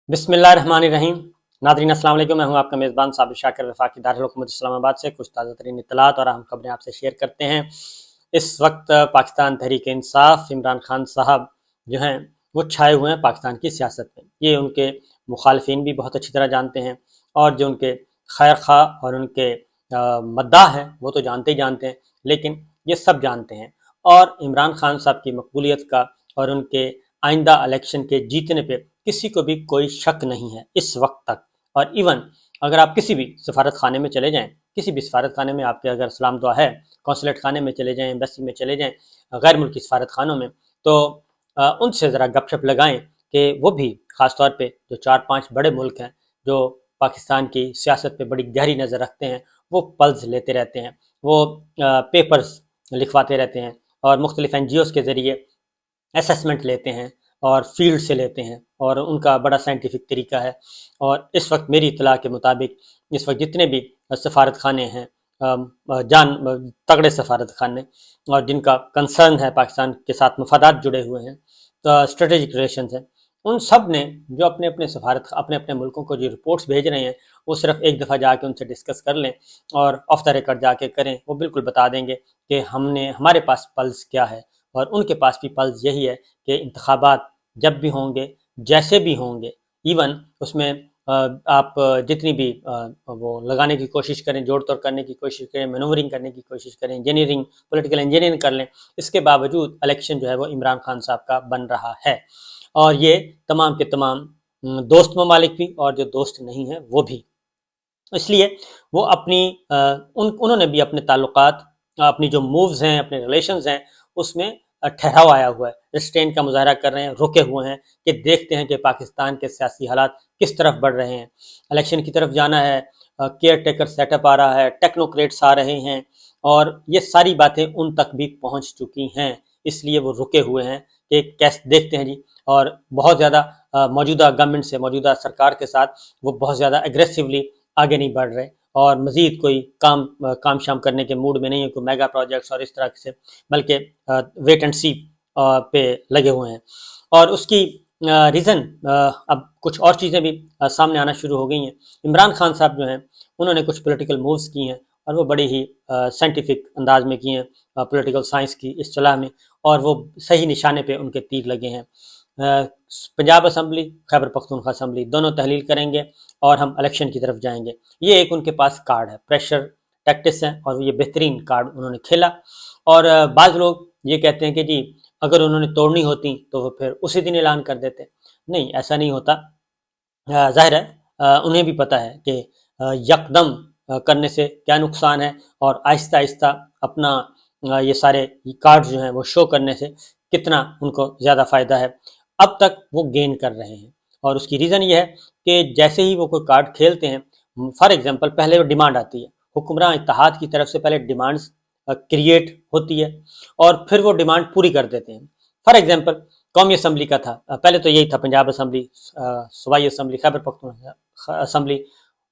बिस्मिल्लाह रहमान रहीम। Nadreen अस्सलाम वालेकुम। मैं हूं आपका मेज़बान साबिर शाकिर वफाकी दारुल हुकूमत इस्लामाबाद से कुछ ताज़ा तरीन इत्तलात और अहम खबरें आपसे शेयर करते हैं। इस वक्त पाकिस्तान तहरीक इंसाफ इमरान खान साहब जो हैं वो छाए हुए हैं पाकिस्तान की सियासत में। ये उनके मुखालफिन भी बहुत अच्छी तरह जानते हैं और जो उनके खैर खा और उनके मद्दाह हैं वो तो जानते ही जानते हैं, लेकिन ये सब जानते हैं। और इमरान खान साहब की मकबूलियत का और उनके आइंदा इलेक्शन के जीतने पे किसी को भी कोई शक नहीं है इस वक्त तक। और इवन अगर आप किसी भी सफारत खाने में चले जाएं, किसी भी सफारत खाने में आपके अगर सलाम दुआ है, कौंसलेट खाने में चले जाएं, एम्बेसी में चले जाएं, गैर मुल्की सफारत खानों में, तो उनसे ज़रा गपशप लगाएं कि वो भी ख़ास तौर पे जो 4-5 बड़े मुल्क हैं जो पाकिस्तान की सियासत पे बड़ी गहरी नज़र रखते हैं, वो पल्स लेते रहते हैं, वो पेपर्स लिखवाते रहते हैं और मुख्तलिफ NGOs के ज़रिए असेसमेंट लेते हैं और फील्ड से लेते हैं और उनका बड़ा साइंटिफिक तरीका है। और इस वक्त मेरी इत्तला के मुताबिक इस वक्त जितने भी सफारत खाने हैं, जान तगड़े सफारत खाने और जिनका कंसर्न है पाकिस्तान के साथ मफादात जुड़े हुए हैं, तो स्ट्रेटेजिक रिलेशन हैं, उन सब ने जो अपने अपने मुल्कों को जो रिपोर्ट्स भेज रहे हैं वो सिर्फ एक दफ़ा जाके उनसे डिस्कस कर लें और ऑफ द रिकॉर्ड जाके करें। वो बिल्कुल बता देंगे कि हमारे पास पल्स क्या है और उनके पास भी पल्स यही है कि इंतखाबात जब भी होंगे, जैसे भी होंगे, इवन उसमें आप जितनी भी वो लगाने की कोशिश करें, जोड़ तोड़ करने की कोशिश करें, मैनूवरिंग करने की कोशिश करें, इंजीनियरिंग, पॉलिटिकल इंजीनियरिंग कर लें, इसके बावजूद इलेक्शन जो है वो इमरान खान साहब का बन रहा है। और ये तमाम के तमाम दोस्त ममालिक भी और जो दोस्त नहीं हैं वो भी। इसलिए वो उन्होंने भी अपने ताल्लुकात, अपनी जो मूव्स हैं, अपने रिलेशंस हैं, उसमें ठहराव आया हुआ है, रिस्ट्रेन का मुजाहरा कर रहे हैं, रुके हुए हैं कि देखते हैं कि पाकिस्तान के सियासी हालात किस तरफ बढ़ रहे हैं। इलेक्शन की तरफ जाना है, केयर टेकर सेटअप आ रहा है, टेक्नोक्रेट्स आ रहे हैं और ये सारी बातें उन तक भी पहुंच चुकी हैं। इसलिए वो रुके हुए हैं कि कैसे देखते हैं जी। और बहुत ज़्यादा मौजूदा गवर्नमेंट से, मौजूदा सरकार के साथ वो बहुत ज़्यादा एग्रेसिवली आगे नहीं बढ़ रहे और मज़ीद कोई काम शाम करने के मूड में नहीं है, कोई मेगा प्रोजेक्ट्स और इस तरह से, बल्कि वेट एंड सी पे लगे हुए हैं। और उसकी रीज़न अब कुछ और चीज़ें भी सामने आना शुरू हो गई हैं। इमरान खान साहब जो हैं उन्होंने कुछ पॉलिटिकल मूव्स की हैं और वो बड़ी ही साइंटिफिक अंदाज में किए हैं, पॉलिटिकल साइंस की इस्तिलाह में, और वो सही निशाने पे उनके तीर लगे हैं। पंजाब असम्बली, खैबर पख्तूनख्वा असम्बली दोनों तहलील करेंगे और हम इलेक्शन की तरफ जाएंगे। ये एक उनके पास कार्ड है, प्रेशर टैक्टिक्स है और ये बेहतरीन कार्ड उन्होंने खेला। और बाज़ लोग ये कहते हैं कि जी अगर उन्होंने तोड़नी होती तो वो फिर उसी दिन ऐलान कर देते। नहीं, ऐसा नहीं होता। ज़ाहिर है उन्हें भी पता है कि यकदम करने से क्या नुकसान है और आहिस्ता आहिस्ता अपना ये सारे कार्ड जो हैं वो शो करने से कितना उनको ज़्यादा फ़ायदा है। अब तक वो गेन कर रहे हैं और उसकी रीज़न ये है कि जैसे ही वो कोई कार्ड खेलते हैं, फॉर एग्जांपल पहले वो डिमांड आती है, हुक्मरान इत्तेहाद की तरफ से पहले डिमांड्स क्रिएट होती है और फिर वो डिमांड पूरी कर देते हैं। फॉर एग्जांपल कौमी असम्बली का था, पहले तो यही था, पंजाब असम्बली, सूबाई असम्बली, खैबर पख्तूनख्वा असम्बली,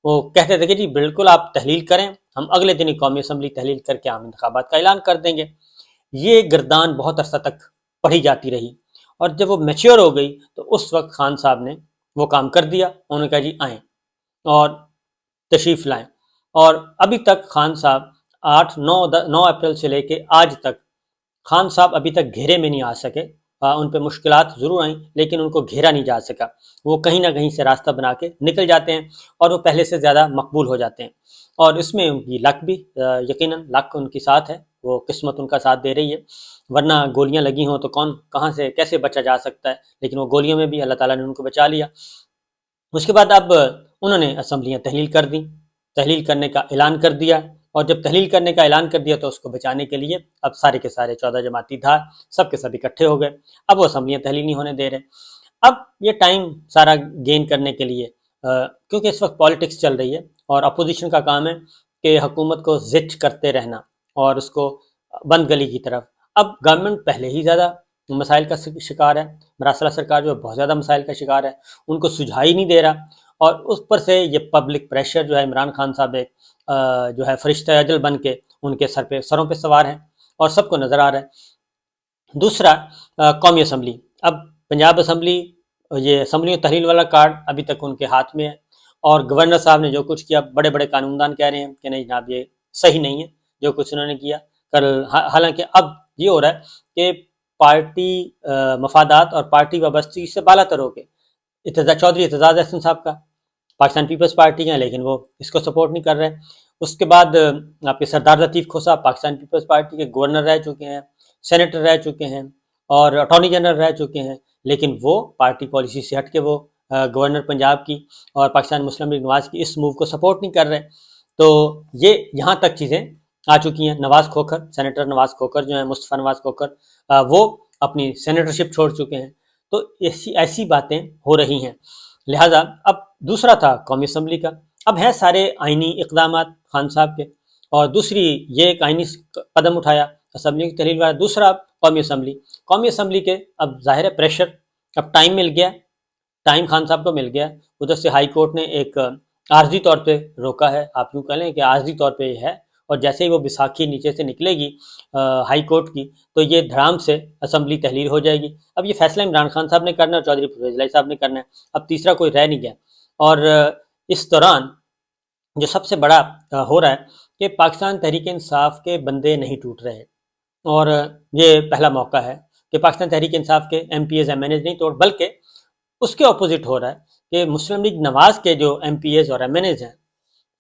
वो कहते थे कि जी बिल्कुल आप तहलील करें, हम अगले दिन ही कौमी असम्बली तहलील करके आम इंतखाबात का ऐलान कर देंगे। ये गर्दान बहुत अरसा तक पढ़ी जाती रही और जब वो मैच्योर हो गई तो उस वक्त खान साहब ने वो काम कर दिया। उन्होंने कहा जी आएँ और तशरीफ़ लाएं। और अभी तक खान साहब 9 अप्रैल से लेके आज तक खान साहब अभी तक घेरे में नहीं आ सके। उन पर मुश्किलात ज़रूर आई लेकिन उनको घेरा नहीं जा सका। वो कहीं ना कहीं से रास्ता बना के निकल जाते हैं और वो पहले से ज़्यादा मकबूल हो जाते हैं। और इसमें उनकी लक भी, यकीनन लक उनकी साथ है, वो किस्मत उनका साथ दे रही है। वरना गोलियां लगी हों तो कौन कहाँ से कैसे बचा जा सकता है, लेकिन वो गोलियों में भी अल्लाह ताला ने उनको बचा लिया। उसके बाद अब उन्होंने असम्बलियाँ तहलील कर दी, तहलील करने का ऐलान कर दिया और जब तहलील करने का ऐलान कर दिया तो उसको बचाने के लिए अब सारे के सारे 14 जमाती धार सब के सब इकट्ठे हो गए। अब वो असम्बलियाँ तहलील नहीं होने दे रहे। अब ये टाइम सारा गेन करने के लिए, क्योंकि इस वक्त पॉलिटिक्स चल रही है और अपोजिशन का काम है कि हुकूमत को जिच करते रहना और उसको बंद गली की तरफ। अब गवर्नमेंट पहले ही ज़्यादा मसाइल का शिकार है, मरासला सरकार जो है बहुत ज़्यादा मसाइल का शिकार है, उनको सुझा ही नहीं दे रहा। और उस पर से ये पब्लिक प्रेशर जो है, इमरान खान साहब एक जो है फरिश्ता अजल बन के उनके सरों पे सवार है और सबको नज़र आ रहा है। दूसरा, कौमी असम्बली, अब पंजाब असम्बली یہ اسمبلی میں تحلیل والا کارڈ ابھی تک ان کے ہاتھ میں ہے، اور گورنر صاحب نے جو کچھ کیا، بڑے بڑے قانون دان کہہ رہے ہیں کہ نہیں جناب یہ صحیح نہیں ہے جو کچھ انہوں نے کیا کل، حالانکہ اب یہ ہو رہا ہے کہ پارٹی مفادات اور پارٹی وابستگی سے بالا تر ہو کے چودھری اعتزاز احسن صاحب کا پاکستان پیپلز پارٹی کا، لیکن وہ اس کو سپورٹ نہیں کر رہے۔ اس کے بعد آپ کے سردار لطیف کھو صاحب پاکستان پیپلز پارٹی کے گورنر رہ چکے ہیں، سینیٹر رہ چکے ہیں اور اٹارنی جنرل رہ چکے ہیں، لیکن وہ پارٹی پالیسی سے ہٹ کے وہ گورنر پنجاب کی اور پاکستان مسلم لیگ نواز کی اس موو کو سپورٹ نہیں کر رہے۔ تو یہ یہاں تک چیزیں آ چکی ہیں۔ نواز کھوکھر، سینیٹر نواز کھوکھر جو ہیں، مصطفیٰ نواز کھوکھر، وہ اپنی سینیٹرشپ چھوڑ چکے ہیں۔ تو ایسی باتیں ہو رہی ہیں۔ لہٰذا اب دوسرا تھا قومی اسمبلی کا، اب ہے سارے آئینی اقدامات خان صاحب کے، اور دوسری یہ ایک آئینی قدم اٹھایا اسمبلی کی تحلیل والا، دوسرا قومی اسمبلی کے اب ظاہر ہے پریشر، اب ٹائم مل گیا، ٹائم خان صاحب کو مل گیا، ادھر سے ہائی کورٹ نے ایک عارضی طور پہ روکا ہے، آپ یوں کہہ لیں کہ عارضی طور پہ یہ ہے، اور جیسے ہی وہ بیساکھی نیچے سے نکلے گی ہائی کورٹ کی، تو یہ دھڑام سے اسمبلی تحلیل ہو جائے گی۔ اب یہ فیصلہ عمران خان صاحب نے کرنا ہے اور چودھری پرویز الہی صاحب نے کرنا ہے، اب تیسرا کوئی رہ نہیں گیا۔ اور اس دوران جو سب سے بڑا ہو رہا ہے کہ پاکستان تحریک انصاف کے بندے نہیں ٹوٹ رہے، اور یہ پہلا موقع ہے کہ پاکستان تحریک انصاف کے M P As M N As نہیں توڑ، بلکہ اس کے اپوزٹ ہو رہا ہے کہ مسلم لیگ نواز کے جو ایم پی ایز اور ایم این ایز ہیں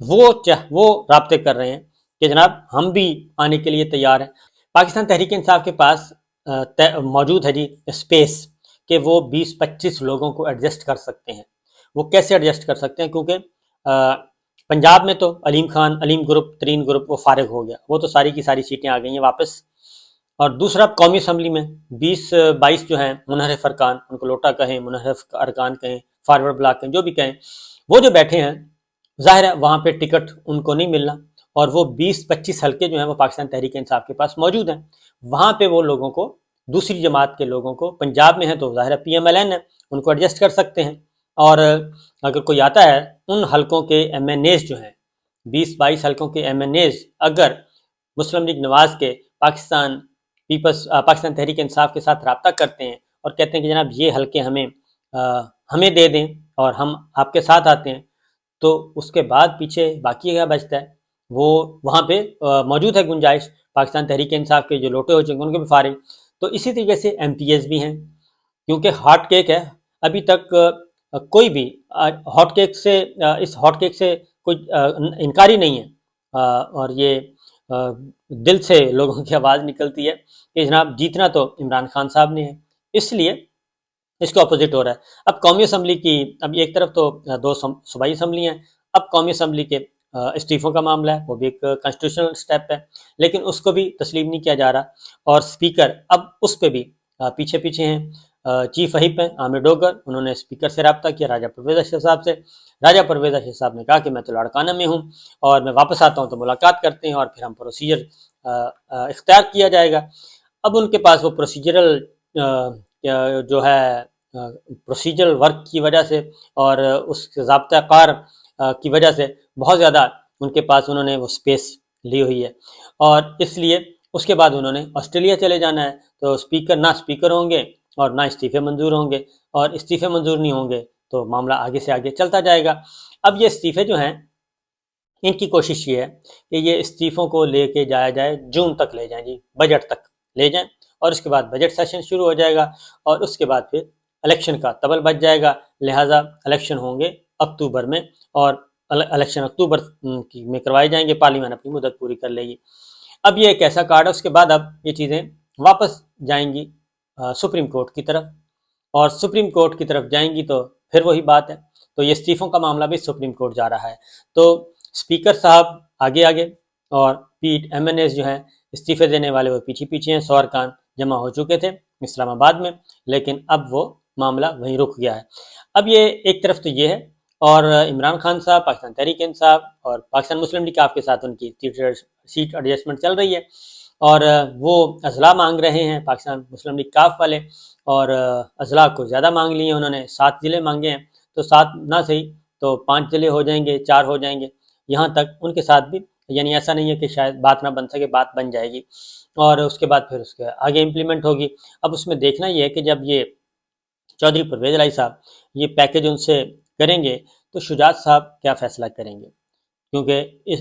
وہ رابطے کر رہے ہیں کہ جناب ہم بھی آنے کے لیے تیار ہیں۔ پاکستان تحریک انصاف کے پاس موجود ہے جی اسپیس کہ وہ 20-25 لوگوں کو ایڈجسٹ کر سکتے ہیں۔ وہ کیسے ایڈجسٹ کر سکتے ہیں؟ کیونکہ پنجاب میں تو علیم گروپ ترین گروپ وہ فارغ ہو گیا، وہ تو ساری کی ساری سیٹیں آ گئی ہیں واپس، اور دوسرا قومی اسمبلی میں 20-22 جو ہیں منحرف ارکان، ان کو لوٹا کہیں، منحرف ارکان کہیں، فارورڈ بلاک کہیں، جو بھی کہیں، وہ جو بیٹھے ہیں ظاہر ہے وہاں پہ ٹکٹ ان کو نہیں ملنا، اور وہ 20-25 حلقے جو ہیں وہ پاکستان تحریک انصاف کے پاس موجود ہیں، وہاں پہ وہ لوگوں کو، دوسری جماعت کے لوگوں کو، پنجاب میں ہیں تو ظاہر ہے پی ایم ایل این ہے، ان کو ایڈجسٹ کر سکتے ہیں، اور اگر کوئی آتا ہے ان حلقوں کے ایم این ایز جو ہیں 20-22 حلقوں کے ایم این ایز اگر مسلم لیگ نواز کے پاکستان تحریک انصاف کے ساتھ رابطہ کرتے ہیں اور کہتے ہیں کہ جناب یہ حلقے ہمیں دے دیں اور ہم آپ کے ساتھ آتے ہیں، تو اس کے بعد پیچھے باقی کیا بچتا ہے؟ وہ وہاں پہ موجود ہے گنجائش، پاکستان تحریک انصاف کے جو لوٹے ہو چکے ان کے بھی فارغ۔ تو اسی طریقے سے ایم پی ایز بھی ہیں، کیونکہ ہاٹ کیک ہے، ابھی تک کوئی بھی ہاٹ کیک سے اس ہاٹ کیک سے کوئی انکاری نہیں ہے، اور یہ دل سے لوگوں کی آواز نکلتی ہے کہ جناب جیتنا تو عمران خان صاحب نے ہے، اس لیے اس کو اپوزٹ ہو رہا ہے۔ اب قومی اسمبلی کی، اب ایک طرف تو 2 صوبائی اسمبلی ہیں، اب قومی اسمبلی کے استعفوں کا معاملہ ہے، وہ بھی ایک کانسٹیٹیوشنل سٹیپ ہے، لیکن اس کو بھی تسلیم نہیں کیا جا رہا، اور اسپیکر اب اس پہ بھی پیچھے ہیں۔ چیف وہیپ ہیں عامر ڈوگر، انہوں نے اسپیکر سے رابطہ کیا راجہ پرویز اشرف صاحب سے، راجہ پرویز اشرف صاحب نے کہا کہ میں تو لاڑکانہ میں ہوں اور میں واپس آتا ہوں تو ملاقات کرتے ہیں اور پھر ہم پروسیجر اختیار کیا جائے گا۔ اب ان کے پاس وہ پروسیجرل جو ہے پروسیجرل ورک کی وجہ سے اور اس ضابطہ کار کی وجہ سے بہت زیادہ ان کے پاس انہوں نے وہ سپیس لی ہوئی ہے، اور اس لیے اس کے بعد انہوں نے آسٹریلیا چلے جانا ہے، تو نہ اسپیکر ہوں گے اور نہ استعفے منظور ہوں گے، اور استعفے منظور نہیں ہوں گے تو معاملہ آگے سے آگے چلتا جائے گا۔ اب یہ استعفے جو ہیں ان کی کوشش یہ ہے کہ یہ استعفوں کو لے کے جایا جائے، جون تک لے جائیں جی، بجٹ تک لے جائیں، اور اس کے بعد بجٹ سیشن شروع ہو جائے گا، اور اس کے بعد پھر الیکشن کا تبل بچ جائے گا، لہٰذا الیکشن ہوں گے اکتوبر میں، اور الیکشن اکتوبر میں کروائے جائیں گے، پارلیمنٹ اپنی مدت پوری کر لے گی۔ اب یہ ایک ایسا کارڈ ہے، اس کے بعد اب یہ چیزیں واپس جائیں گی سپریم کورٹ کی طرف، اور سپریم کورٹ کی طرف جائیں گی تو پھر وہی بات ہے، تو یہ استعفوں کا معاملہ بھی سپریم کورٹ جا رہا ہے۔ تو اسپیکر صاحب آگے اور ایم این ایز جو ہیں استعفے دینے والے وہ پیچھے ہیں، 100 ارکان جمع ہو چکے تھے اسلام آباد میں، لیکن اب وہ معاملہ وہیں رک گیا ہے۔ اب یہ ایک طرف تو یہ ہے، اور عمران خان صاحب پاکستان تحریک انصاف اور پاکستان مسلم لیگ کے ساتھ ان کی سیٹ ایڈجسٹمنٹ چل رہی ہے، اور وہ اضلاع مانگ رہے ہیں پاکستان مسلم لیگ کاف والے، اور اضلاع کو زیادہ مانگ لیے انہوں نے، 7 ضلع مانگے ہیں، تو 7 نہ صحیح تو 5 ضلع ہو جائیں گے، 4 ہو جائیں گے، یہاں تک ان کے ساتھ بھی، یعنی ایسا نہیں ہے کہ شاید بات نہ بن سکے، بات بن جائے گی، اور اس کے بعد پھر اس کے آگے امپلیمنٹ ہوگی۔ اب اس میں دیکھنا یہ ہے کہ جب یہ चौधरी परवेज इलाही साहब ये पैकेज उनसे करेंगे तो शुजात साहब क्या फ़ैसला करेंगे, क्योंकि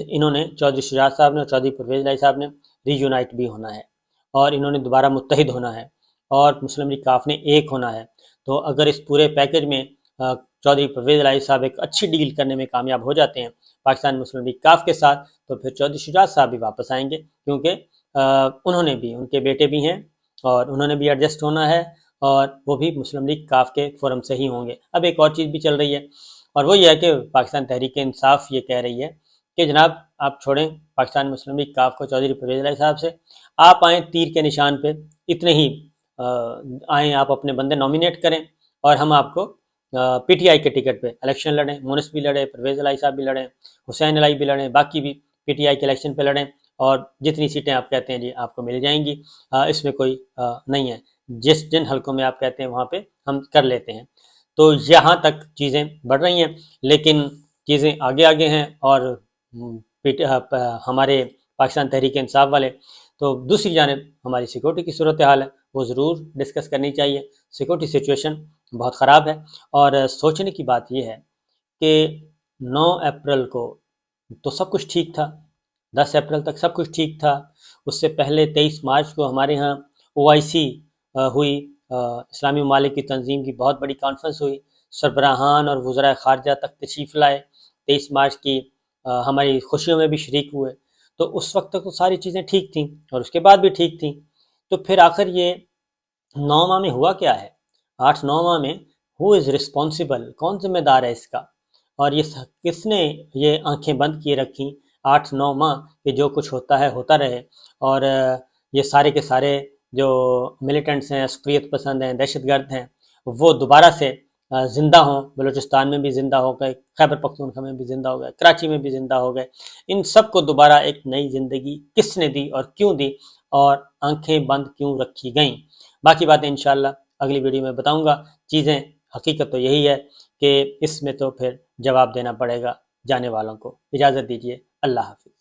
इन्होंने चौधरी शुजात साहब ने और चौधरी परवेज इलाही साहब ने रीयूनाइट भी होना है और इन्होंने दोबारा मुत्तहिद होना है और मुस्लिम लीग काफ ने एक होना है। तो अगर इस पूरे पैकेज में चौधरी परवेज इलाही साहब एक अच्छी डील करने में कामयाब हो जाते हैं पाकिस्तान मुस्लिम लीग काफ के साथ, तो फिर चौधरी शुजात साहब भी वापस आएंगे, क्योंकि उन्होंने भी, उनके बेटे भी हैं और उन्होंने भी एडजस्ट होना है और वो भी मुस्लिम लीग काफ के फोरम से ही होंगे। अब एक और चीज़ भी चल रही है और वो ये है कि पाकिस्तान तहरीक इंसाफ ये कह रही है कि जनाब आप छोड़ें पाकिस्तान मुस्लिम लीग काफ को चौधरी परवेज इलाही साहब से, आप आएँ तीर के निशान पे, इतने ही आएँ, आप अपने बंदे नॉमिनेट करें और हम आपको पीटीआई के टिकट पे इलेक्शन लड़ें, मुनिस भी लड़े, परवेज इलाही साहब भी लड़ें, हुसैन इलाही भी लड़ें, बाकी भी पीटीआई के इलेक्शन पे लड़ें और जितनी सीटें आप कहते हैं जी आपको मिल जाएंगी। इसमें कोई नहीं है, जिन हलकों में आप कहते हैं वहाँ पे हम कर लेते हैं। तो यहाँ तक चीज़ें बढ़ रही हैं, लेकिन चीज़ें आगे आगे हैं और हमारे पाकिस्तान तहरीक इंसाफ वाले तो दूसरी जानिब हमारी सिक्योरिटी की सूरत हाल है वो ज़रूर डिस्कस करनी चाहिए। सिक्योरिटी सिचुएशन बहुत ख़राब है और सोचने की बात यह है कि 9 अप्रैल को तो सब कुछ ठीक था, 10 अप्रैल तक सब कुछ ठीक था। उससे पहले 23 मार्च को हमारे यहाँ OIC हुई, इस्लामी ममालिक की तंजीम की बहुत बड़ी कॉन्फ्रेंस हुई, सरबराहान और वज़राए ख़ारजा तक तशरीफ़ लाए, 23 मार्च की हमारी खुशियों में भी शरीक हुए। तो उस वक्त तक तो सारी चीज़ें ठीक थीं और उसके बाद भी ठीक थीं। तो फिर आखिर ये 9 माह में हुआ क्या है, 8-9 माह में हु इज़ रिस्पॉन्सिबल, कौन जिम्मेदार है इसका, और ये किसने ये आंखें बंद किए रखी 8-9 माह कि जो कुछ होता है होता रहे और ये सारे के सारे जो मिलिटेंट्स हैं, अस्क्रियत पसंद हैं, दहशतगर्द हैं, वो दोबारा से ज़िंदा हों, बलूचिस्तान में भी ज़िंदा हो गए, खैबर पख्तूनख्वा में भी ज़िंदा हो गए, कराची में भी ज़िंदा हो गए। इन सब को दोबारा एक नई ज़िंदगी किसने दी और क्यों दी और आंखें बंद क्यों रखी गईं, बाकी बातें इंशाअल्लाह अगली वीडियो में बताऊंगा। चीज़ें हकीकत तो यही है कि इसमें तो फिर जवाब देना पड़ेगा जाने वालों को। इजाज़त दीजिए, अल्लाह हाफ़िज़।